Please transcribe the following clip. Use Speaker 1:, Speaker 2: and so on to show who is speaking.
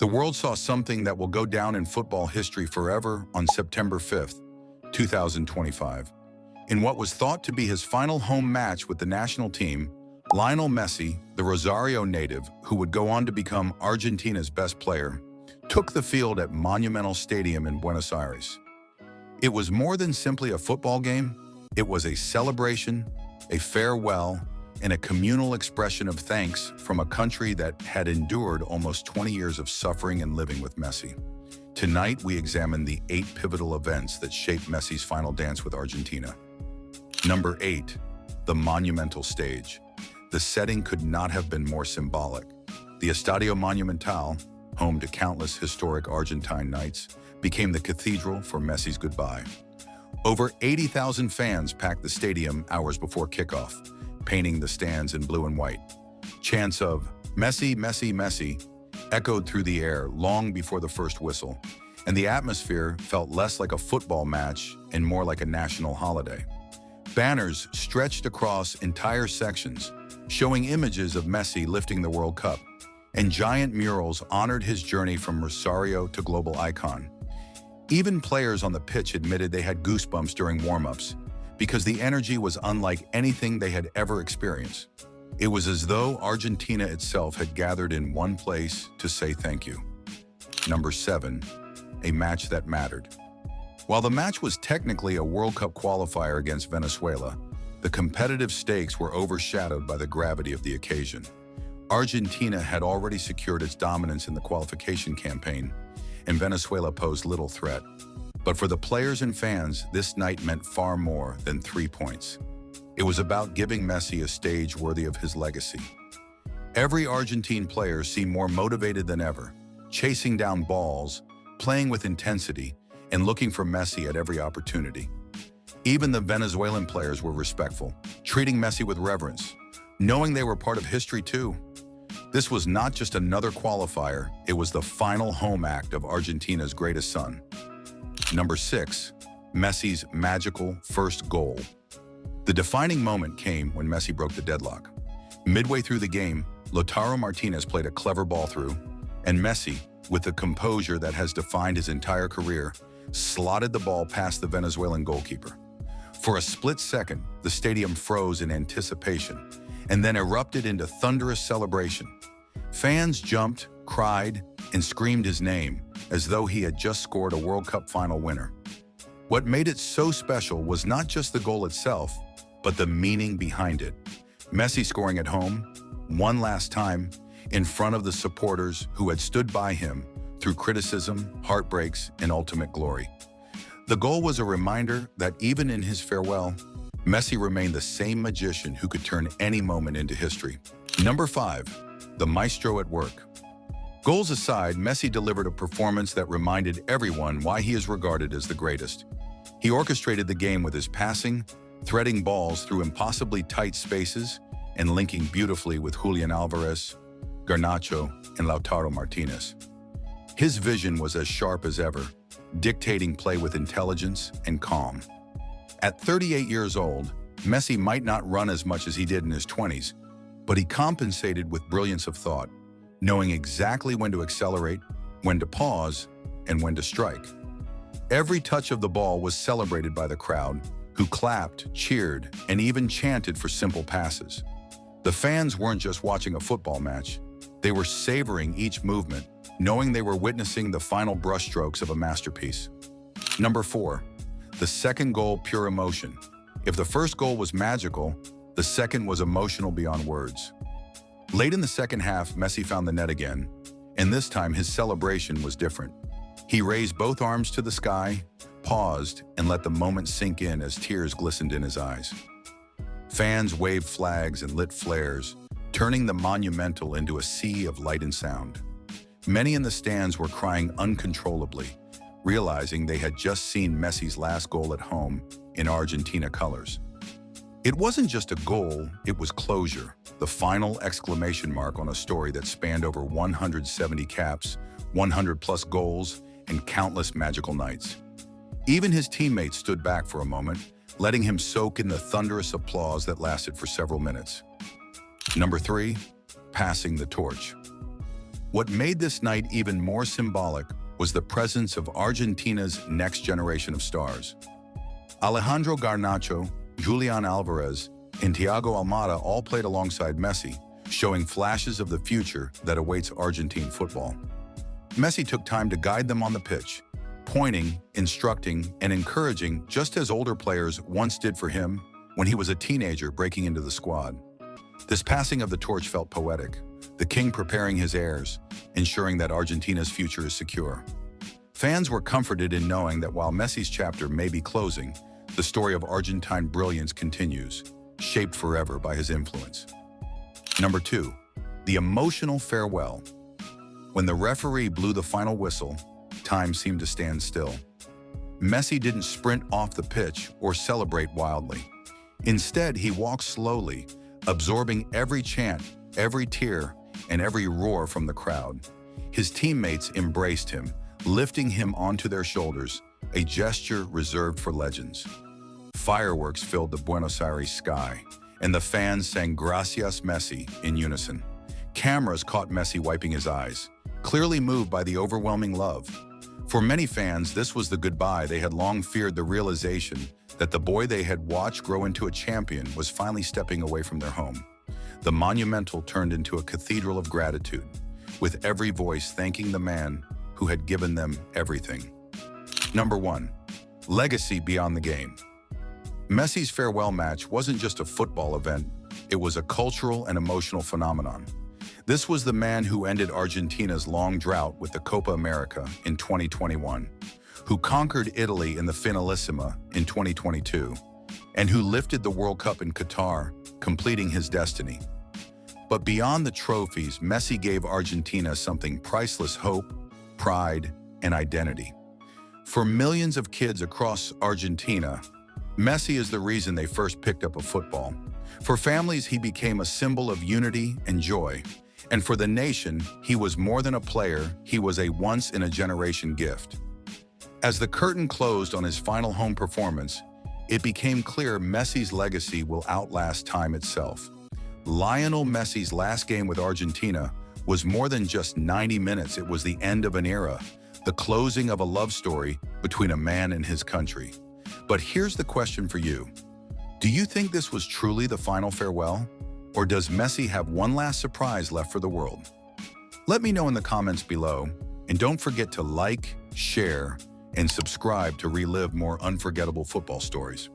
Speaker 1: The world saw something that will go down in football history forever on September 5th, 2025. In what was thought to be his final home match with the national team, Lionel Messi, the Rosario native who would go on to become Argentina's best player, took the field at Monumental Stadium in Buenos Aires. It was more than simply a football game. It was a celebration, a farewell, and a communal expression of thanks from a country that had endured almost 20 years of suffering and living with Messi. Tonight, we examine the 8 pivotal events that shaped Messi's final dance with Argentina. Number 8, the monumental stage. The setting could not have been more symbolic. The Estadio Monumental, home to countless historic Argentine nights, became the cathedral for Messi's goodbye. Over 80,000 fans packed the stadium hours before kickoff, painting the stands in blue and white. Chants of "Messi, Messi, Messi" echoed through the air long before the first whistle, and the atmosphere felt less like a football match and more like a national holiday. Banners stretched across entire sections, showing images of Messi lifting the World Cup, and giant murals honored his journey from Rosario to global icon. Even players on the pitch admitted they had goosebumps during warm-ups, because the energy was unlike anything they had ever experienced. It was as though Argentina itself had gathered in one place to say thank you. Number 7, a match that mattered. While the match was technically a World Cup qualifier against Venezuela, the competitive stakes were overshadowed by the gravity of the occasion. Argentina had already secured its dominance in the qualification campaign, and Venezuela posed little threat. But for the players and fans, this night meant far more than 3 points. It was about giving Messi a stage worthy of his legacy. Every Argentine player seemed more motivated than ever, chasing down balls, playing with intensity, and looking for Messi at every opportunity. Even the Venezuelan players were respectful, treating Messi with reverence, knowing they were part of history too. This was not just another qualifier, it was the final home act of Argentina's greatest son. Number 6, Messi's magical first goal. The defining moment came when Messi broke the deadlock. Midway through the game, Lautaro Martinez played a clever ball through, and Messi, with the composure that has defined his entire career, slotted the ball past the Venezuelan goalkeeper. For a split second, the stadium froze in anticipation, and then erupted into thunderous celebration. Fans jumped, cried, and screamed his name, as though he had just scored a World Cup final winner. What made it so special was not just the goal itself, but the meaning behind it. Messi scoring at home, one last time, in front of the supporters who had stood by him through criticism, heartbreaks, and ultimate glory. The goal was a reminder that even in his farewell, Messi remained the same magician who could turn any moment into history. Number 5, the maestro at work. Goals aside, Messi delivered a performance that reminded everyone why he is regarded as the greatest. He orchestrated the game with his passing, threading balls through impossibly tight spaces, and linking beautifully with Julian Alvarez, Garnacho, and Lautaro Martinez. His vision was as sharp as ever, dictating play with intelligence and calm. At 38 years old, Messi might not run as much as he did in his 20s, but he compensated with brilliance of thought, knowing exactly when to accelerate, when to pause, and when to strike. Every touch of the ball was celebrated by the crowd, who clapped, cheered, and even chanted for simple passes. The fans weren't just watching a football match, they were savoring each movement, knowing they were witnessing the final brushstrokes of a masterpiece. Number 4, the second goal, pure emotion. If the first goal was magical, the second was emotional beyond words. Late in the second half, Messi found the net again, and this time his celebration was different. He raised both arms to the sky, paused, and let the moment sink in as tears glistened in his eyes. Fans waved flags and lit flares, turning the monumental into a sea of light and sound. Many in the stands were crying uncontrollably, realizing they had just seen Messi's last goal at home in Argentina colors. It wasn't just a goal, it was closure, the final exclamation mark on a story that spanned over 170 caps, 100+ goals, and countless magical nights. Even his teammates stood back for a moment, letting him soak in the thunderous applause that lasted for several minutes. Number 3, passing the torch. What made this night even more symbolic was the presence of Argentina's next generation of stars. Alejandro Garnacho, Julian Alvarez, and Thiago Almada all played alongside Messi, showing flashes of the future that awaits Argentine football. Messi took time to guide them on the pitch, pointing, instructing, and encouraging just as older players once did for him when he was a teenager breaking into the squad. This passing of the torch felt poetic, the king preparing his heirs, ensuring that Argentina's future is secure. Fans were comforted in knowing that while Messi's chapter may be closing, the story of Argentine brilliance continues, shaped forever by his influence. Number 2, the emotional farewell. When the referee blew the final whistle, time seemed to stand still. Messi didn't sprint off the pitch or celebrate wildly. Instead, he walked slowly, absorbing every chant, every tear, and every roar from the crowd. His teammates embraced him, lifting him onto their shoulders, a gesture reserved for legends. Fireworks filled the Buenos Aires sky, and the fans sang "Gracias, Messi" in unison. Cameras caught Messi wiping his eyes, clearly moved by the overwhelming love. For many fans, this was the goodbye they had long feared, the realization that the boy they had watched grow into a champion was finally stepping away from their home. The Monumental turned into a cathedral of gratitude, with every voice thanking the man who had given them everything. Number 1, legacy beyond the game. Messi's farewell match wasn't just a football event, it was a cultural and emotional phenomenon. This was the man who ended Argentina's long drought with the Copa America in 2021, who conquered Italy in the Finalissima in 2022, and who lifted the World Cup in Qatar, completing his destiny. But beyond the trophies, Messi gave Argentina something priceless: hope, pride, and identity. For millions of kids across Argentina, Messi is the reason they first picked up a football. For families, he became a symbol of unity and joy. And for the nation, he was more than a player, he was a once-in-a-generation gift. As the curtain closed on his final home performance, it became clear Messi's legacy will outlast time itself. Lionel Messi's last game with Argentina was more than just 90 minutes, it was the end of an era, the closing of a love story between a man and his country. But here's the question for you. Do you think this was truly the final farewell? Or does Messi have one last surprise left for the world? Let me know in the comments below, and don't forget to like, share, and subscribe to relive more unforgettable football stories.